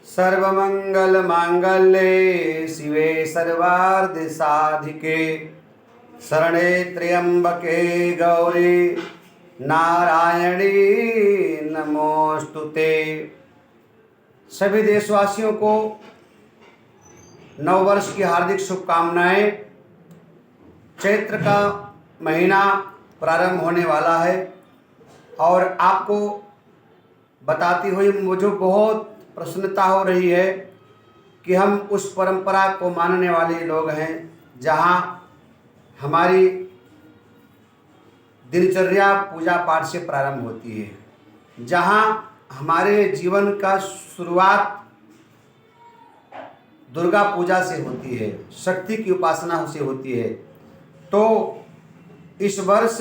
सर्वमंगलमांगल्ये शिवे सर्वार्धसाधिके शरणे त्र्यंबके गौरी नारायणी नमोस्तुते। सभी देशवासियों को नववर्ष की हार्दिक शुभकामनाएं। चैत्र का महीना प्रारंभ होने वाला है और आपको बताती हुई मुझे बहुत प्रसन्नता हो रही है कि हम उस परंपरा को मानने वाले लोग हैं जहां हमारी दिनचर्या पूजा पाठ से प्रारंभ होती है, जहां हमारे जीवन का शुरुआत दुर्गा पूजा से होती है, शक्ति की उपासना से होती है। तो इस वर्ष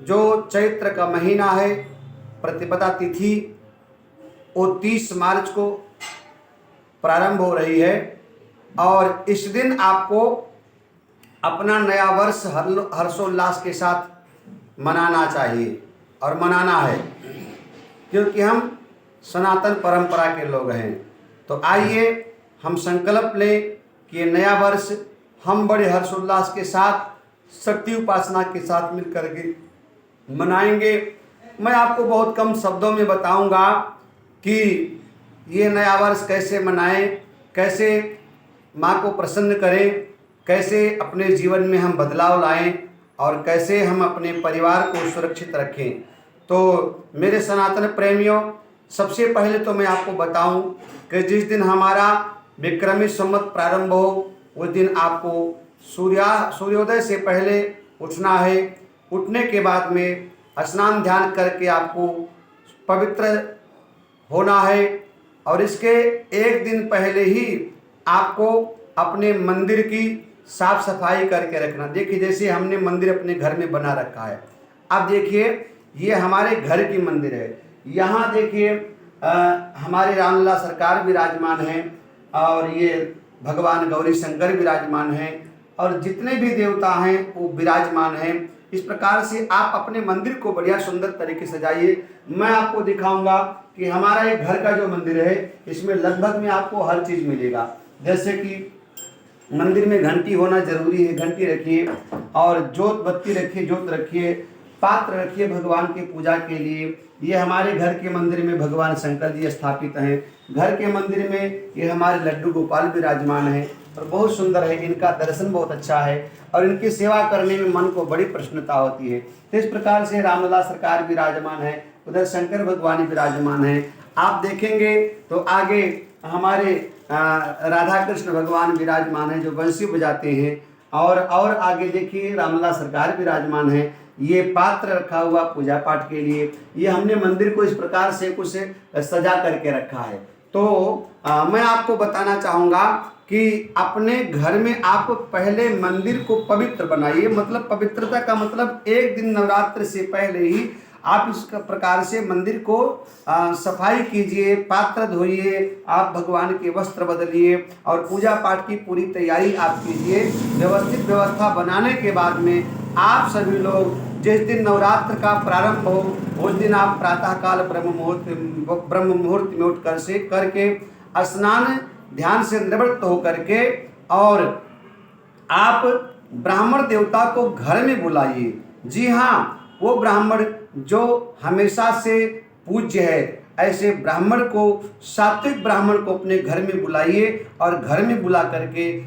जो चैत्र का महीना है, प्रतिपदा तिथि वो 30 मार्च को प्रारंभ हो रही है और इस दिन आपको अपना नया वर्ष हर्षोल्लास के साथ मनाना चाहिए और मनाना है, क्योंकि हम सनातन परंपरा के लोग हैं। तो आइए हम संकल्प लें कि ये नया वर्ष हम बड़े हर्षोल्लास के साथ शक्ति उपासना के साथ मिलकर के मनाएंगे। मैं आपको बहुत कम शब्दों में बताऊंगा कि ये नया वर्ष कैसे मनाएं, कैसे माँ को प्रसन्न करें, कैसे अपने जीवन में हम बदलाव लाएं और कैसे हम अपने परिवार को सुरक्षित रखें। तो मेरे सनातन प्रेमियों, सबसे पहले तो मैं आपको बताऊं कि जिस दिन हमारा विक्रमी संवत प्रारंभ हो उस दिन आपको सूर्योदय से पहले उठना है। उठने के बाद में स्नान ध्यान करके आपको पवित्र होना है और इसके एक दिन पहले ही आपको अपने मंदिर की साफ सफाई करके रखना। देखिए, जैसे हमने मंदिर अपने घर में बना रखा है। अब देखिए, ये हमारे घर की मंदिर है। यहाँ देखिए हमारे रामलला सरकार विराजमान हैं और ये भगवान गौरी शंकर विराजमान हैं और जितने भी देवता हैं वो विराजमान हैं। इस प्रकार से आप अपने मंदिर को बढ़िया सुंदर तरीके से सजाइए। मैं आपको दिखाऊंगा कि हमारा एक घर का जो मंदिर है इसमें लगभग में आपको हर चीज़ मिलेगा। जैसे कि मंदिर में घंटी होना जरूरी है, घंटी रखिए और जोत बत्ती रखिए, जोत रखिए, पात्र रखिए भगवान की पूजा के लिए। ये हमारे घर के मंदिर में भगवान शंकर जी स्थापित हैं। घर के मंदिर में ये हमारे लड्डू गोपाल विराजमान हैं और बहुत सुंदर है। इनका दर्शन बहुत अच्छा है और इनकी सेवा करने में मन को बड़ी प्रसन्नता होती है। तो इस प्रकार से रामलला सरकार विराजमान है, उधर शंकर भगवान विराजमान है। आप देखेंगे तो आगे हमारे राधा कृष्ण भगवान विराजमान है जो बंसी बजाते हैं और आगे देखिए रामलला सरकार विराजमान है। ये पात्र रखा हुआ पूजा पाठ के लिए। ये हमने मंदिर को इस प्रकार से कुछ सजा करके रखा है। तो मैं आपको बताना चाहूँगा कि अपने घर में आप पहले मंदिर को पवित्र बनाइए। मतलब पवित्रता का मतलब एक दिन नवरात्र से पहले ही आप इस प्रकार से मंदिर को सफाई कीजिए, पात्र धोइए, आप भगवान के वस्त्र बदलिए और पूजा पाठ की पूरी तैयारी आप कीजिए। व्यवस्थित व्यवस्था बनाने के बाद में आप सभी लोग जिस दिन नवरात्र का प्रारंभ हो उस दिन आप प्रातःकाल ब्रह्म मुहूर्त में उठ कर से करके स्नान ध्यान से निवृत्त होकर के और आप ब्राह्मण देवता को घर में बुलाइए। जी हाँ, वो ब्राह्मण जो हमेशा से पूज्य है, ऐसे ब्राह्मण को, सात्विक ब्राह्मण को अपने घर में बुलाइए और घर में बुला करके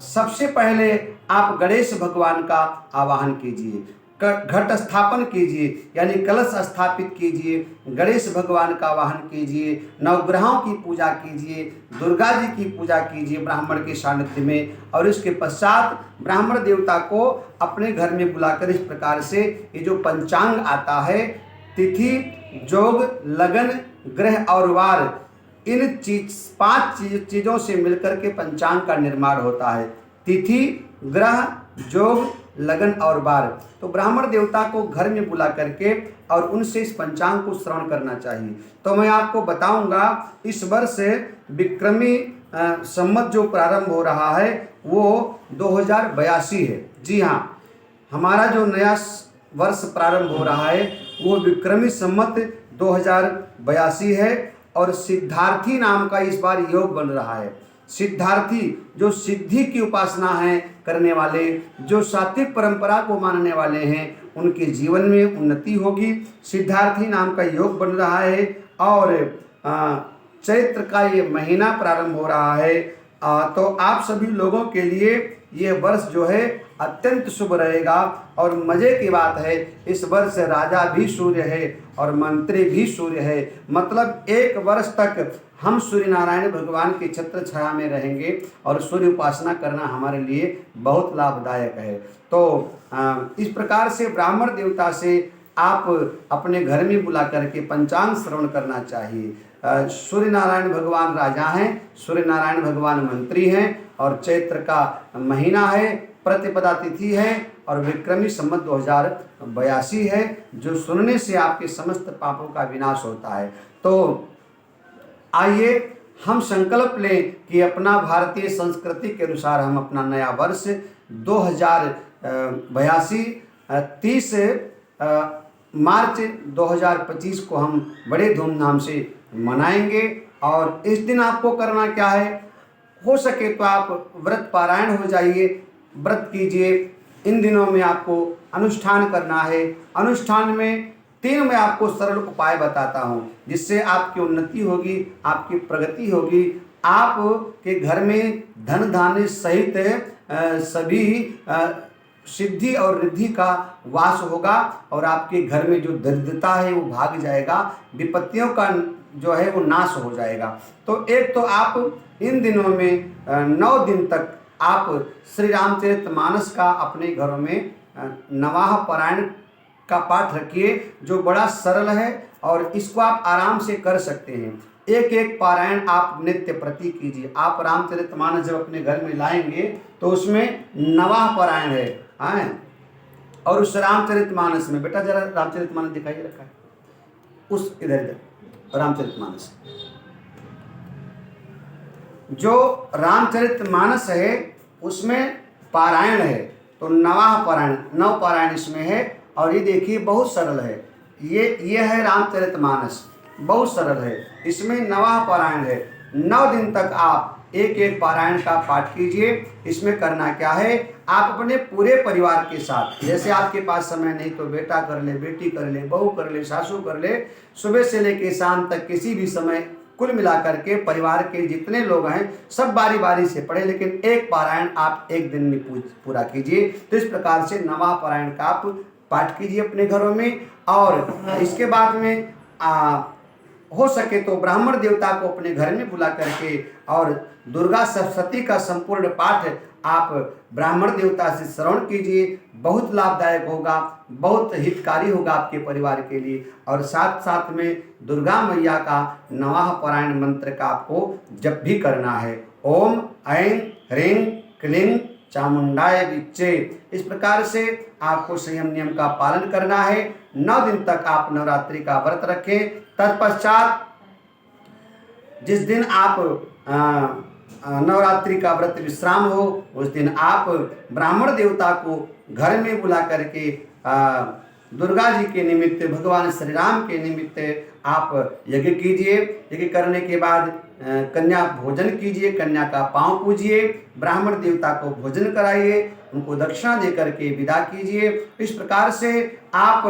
सबसे पहले आप गणेश भगवान का आवाहन कीजिए, घट स्थापन कीजिए, यानी कलश स्थापित कीजिए, गणेश भगवान का आवाहन कीजिए, नवग्रहों की पूजा कीजिए, दुर्गा जी की पूजा कीजिए ब्राह्मण के सानिध्य में और इसके पश्चात ब्राह्मण देवता को अपने घर में बुलाकर इस प्रकार से ये जो पंचांग आता है, तिथि, योग, लगन, ग्रह और वार, इन 5 चीज़ों से मिलकर के पंचांग का निर्माण होता है। तिथि, ग्रह, योग, लगन और वार। तो ब्राह्मण देवता को घर में बुला करके और उनसे इस पंचांग को श्रवण करना चाहिए। तो मैं आपको बताऊंगा इस वर्ष विक्रमी संवत जो प्रारंभ हो रहा है वो 2082 है। जी हाँ, हमारा जो नया वर्ष प्रारंभ हो रहा है वो विक्रमी संवत 2082 है और सिद्धार्थी नाम का इस बार योग बन रहा है। सिद्धार्थी जो सिद्धि की उपासना है करने वाले, जो सात्विक परंपरा को मानने वाले हैं, उनके जीवन में उन्नति होगी। सिद्धार्थी नाम का योग बन रहा है और चैत्र का ये महीना प्रारंभ हो रहा है। तो आप सभी लोगों के लिए ये वर्ष जो है अत्यंत शुभ रहेगा। और मजे की बात है, इस वर्ष राजा भी सूर्य है और मंत्री भी सूर्य है। मतलब एक वर्ष तक हम सूर्य नारायण भगवान की छत्र छाया में रहेंगे और सूर्य उपासना करना हमारे लिए बहुत लाभदायक है। तो इस प्रकार से ब्राह्मण देवता से आप अपने घर में बुला करके पंचांग श्रवण करना चाहिए। सूर्य नारायण भगवान राजा हैं, सूर्य नारायण भगवान मंत्री हैं और चैत्र का महीना है, प्रतिपदा तिथि है और विक्रमी संवत 2082 है, जो सुनने से आपके समस्त पापों का विनाश होता है। तो आइए हम संकल्प लें कि अपना भारतीय संस्कृति के अनुसार हम अपना नया वर्ष 2082 30 मार्च 2025 को हम बड़े धूमधाम से मनाएंगे। और इस दिन आपको करना क्या है, हो सके तो आप व्रत पारायण हो जाइए, व्रत कीजिए। इन दिनों में आपको अनुष्ठान करना है। अनुष्ठान में 3 मैं आपको सरल उपाय बताता हूँ, जिससे आपकी उन्नति होगी, आपकी प्रगति होगी, आपके घर में धन धान्य सहित सभी सिद्धि और रिद्धि का वास होगा और आपके घर में जो दरिद्रता है वो भाग जाएगा, विपत्तियों का जो है वो नाश हो जाएगा। तो एक तो आप इन दिनों में 9 दिन तक आप श्री रामचरितमानस का अपने घरों में नवाह पारायण का पाठ रखिए, जो बड़ा सरल है और इसको आप आराम से कर सकते हैं। एक एक पारायण आप नित्य प्रति कीजिए। आप रामचरितमानस जब अपने घर में लाएंगे तो उसमें नवाह पारायण है और उस रामचरितमानस में, बेटा जरा रामचरितमानस दिखाइए, रखा है उस इधर रामचरितमानस, जो रामचरितमानस है उसमें पारायण है। तो नवाह पारायण, 9 पारायण इसमें है और ये देखिए बहुत सरल है। ये है रामचरितमानस, बहुत सरल है, इसमें नवाह पारायण है। 9 दिन तक आप एक एक पारायण का पाठ कीजिए। इसमें करना क्या है, आप अपने पूरे परिवार के साथ, जैसे आपके पास समय नहीं तो बेटा कर ले, बेटी कर ले, बहू कर ले, सासू कर ले, सुबह से लेकर शाम तक किसी भी समय कुल मिलाकर के परिवार के जितने लोग हैं सब बारी बारी से पढ़े, लेकिन एक पारायण आप एक दिन में पूरा कीजिए। तो इस प्रकार से नवाह पारायण का आप पाठ कीजिए अपने घरों में। और इसके बाद में हो सके तो ब्राह्मण देवता को अपने घर में बुला करके और दुर्गा सप्तशती का संपूर्ण पाठ आप ब्राह्मण देवता से श्रवण कीजिए। बहुत लाभदायक होगा, बहुत हितकारी होगा आपके परिवार के लिए। और साथ साथ में दुर्गा मैया का नवाह पारायण मंत्र का आपको जप भी करना है। ओम ऐं ह्रीं क्लीं चामुंडाय विच्चे। इस प्रकार से आपको संयम नियम का पालन करना है। 9 दिन तक आप नवरात्रि का व्रत रखें। तत्पश्चात जिस दिन आप नवरात्रि का व्रत विश्राम हो, उस दिन आप ब्राह्मण देवता को घर में बुला करके दुर्गा जी के निमित्त, भगवान श्री राम के निमित्त आप यज्ञ कीजिए। यज्ञ करने के बाद कन्या भोजन कीजिए, कन्या का पांव पूजिए, ब्राह्मण देवता को भोजन कराइए, उनको दक्षिणा दे करके विदा कीजिए। इस प्रकार से आप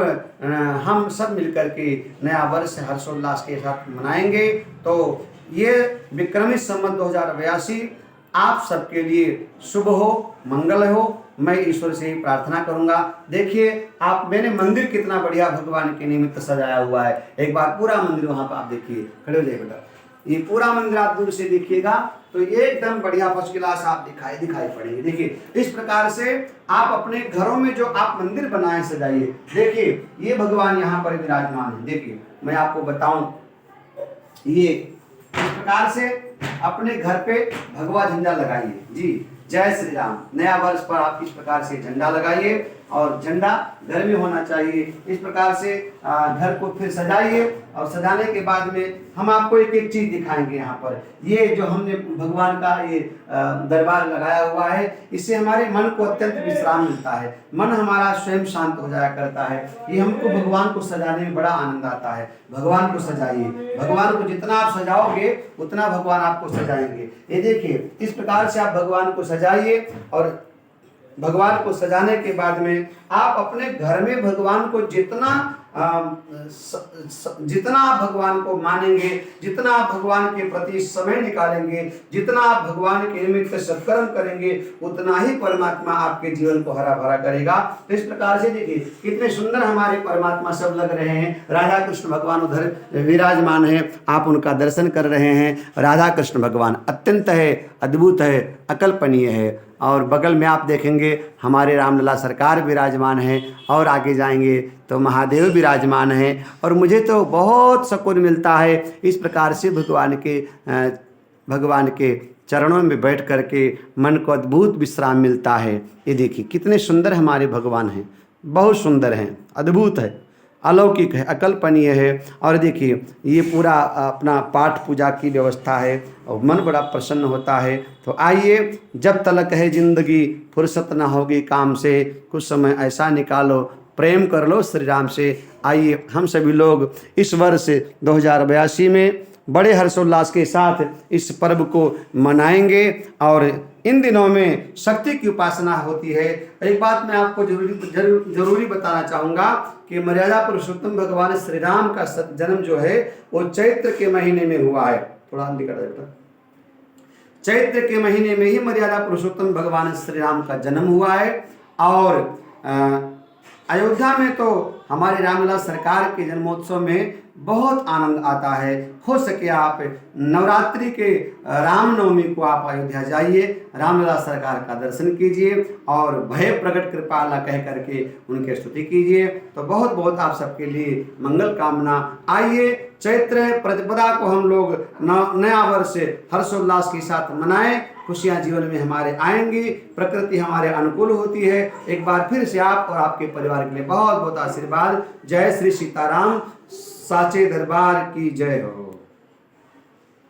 हम सब मिलकर के नया वर्ष हर्षोल्लास के साथ मनाएंगे। तो ये विक्रमी संवत 2082 आप सबके लिए शुभ हो, मंगल हो, मैं ईश्वर से ही प्रार्थना करूंगा। देखिए आप, मैंने मंदिर कितना बढ़िया भगवान के निमित्त सजाया हुआ है। एक बार पूरा मंदिर वहां पर आप देखिए, खड़े हो जाइए बेटा, ये पूरा मंदिर आप दूर से देखिएगा तो ये एकदम बढ़िया फर्स्ट क्लास आप दिखाई पड़ेंगे। देखिए इस प्रकार से आप अपने घरों में जो आप मंदिर बनाए सजाइए। देखिए ये भगवान यहाँ पर विराजमान है। देखिए मैं आपको बताऊं, ये इस प्रकार से अपने घर पे भगवा झंडा लगाइए जी। जय श्री राम। नया वर्ष पर आप इस प्रकार से झंडा लगाइए और झंडा घर में होना चाहिए। इस प्रकार से घर को फिर सजाइए और सजाने के बाद में हम आपको एक एक चीज़ दिखाएंगे। यहाँ पर ये जो हमने भगवान का ये दरबार लगाया हुआ है, इससे हमारे मन को अत्यंत विश्राम मिलता है, मन हमारा स्वयं शांत हो जाया करता है। ये हमको भगवान को सजाने में बड़ा आनंद आता है। भगवान को सजाइए, भगवान को जितना आप सजाओगे उतना भगवान आपको सजाएंगे। ये देखिए, इस प्रकार से आप भगवान को सजाइए और भगवान को सजाने के बाद में आप अपने घर में भगवान को जितना आप भगवान को मानेंगे, जितना आप भगवान के प्रति समय निकालेंगे, जितना आप भगवान के निमित्त सत्कर्म करेंगे, उतना ही परमात्मा आपके जीवन को हरा भरा करेगा। तो इस प्रकार से देखिए कितने सुंदर हमारे परमात्मा सब लग रहे हैं। राधा कृष्ण भगवान उधर विराजमान है, आप उनका दर्शन कर रहे हैं। राधा कृष्ण भगवान अत्यंत है, अद्भुत है, अकल्पनीय है। और बगल में आप देखेंगे हमारे रामलला सरकार विराजमान है, और आगे जाएंगे तो महादेव विराजमान है। और मुझे तो बहुत सुकून मिलता है इस प्रकार से भगवान के चरणों में बैठ कर के मन को अद्भुत विश्राम मिलता है। ये देखिए कितने सुंदर हमारे भगवान हैं, बहुत सुंदर हैं, अद्भुत है, अलौकिक है, अकल्पनीय है। और देखिए ये पूरा अपना पाठ पूजा की व्यवस्था है और मन बड़ा प्रसन्न होता है। तो आइए, जब तलक है जिंदगी फुर्सत न होगी काम से, कुछ समय ऐसा निकालो प्रेम कर लो श्री राम से। आइए हम सभी लोग इस वर्ष 2082 में बड़े हर्षोल्लास के साथ इस पर्व को मनाएंगे। और इन दिनों में शक्ति की उपासना होती है। एक बात मैं आपको जरूरी बताना चाहूँगा कि मर्यादा पुरुषोत्तम भगवान श्री राम का जन्म जो है वो चैत्र के महीने में हुआ है। थोड़ा निकल जाता, चैत्र के महीने में ही मर्यादा पुरुषोत्तम भगवान श्री राम का जन्म हुआ है। और अयोध्या में तो हमारे रामलला सरकार के जन्मोत्सव में बहुत आनंद आता है। हो सके आप नवरात्रि के रामनवमी को आप अयोध्या जाइए, रामलला सरकार का दर्शन कीजिए और भय प्रकट कृपाला कह करके उनकी स्तुति कीजिए। तो बहुत बहुत आप सबके लिए मंगल कामना। आइए चैत्र प्रतिपदा को हम लोग नया वर्ष हर्षोल्लास के साथ मनाएं। खुशियाँ जीवन में हमारे आएंगी, प्रकृति हमारे अनुकूल होती है। एक बार फिर से आप और आपके परिवार के लिए बहुत बहुत आशीर्वाद। जय श्री सीताराम, साचे दरबार की जय हो।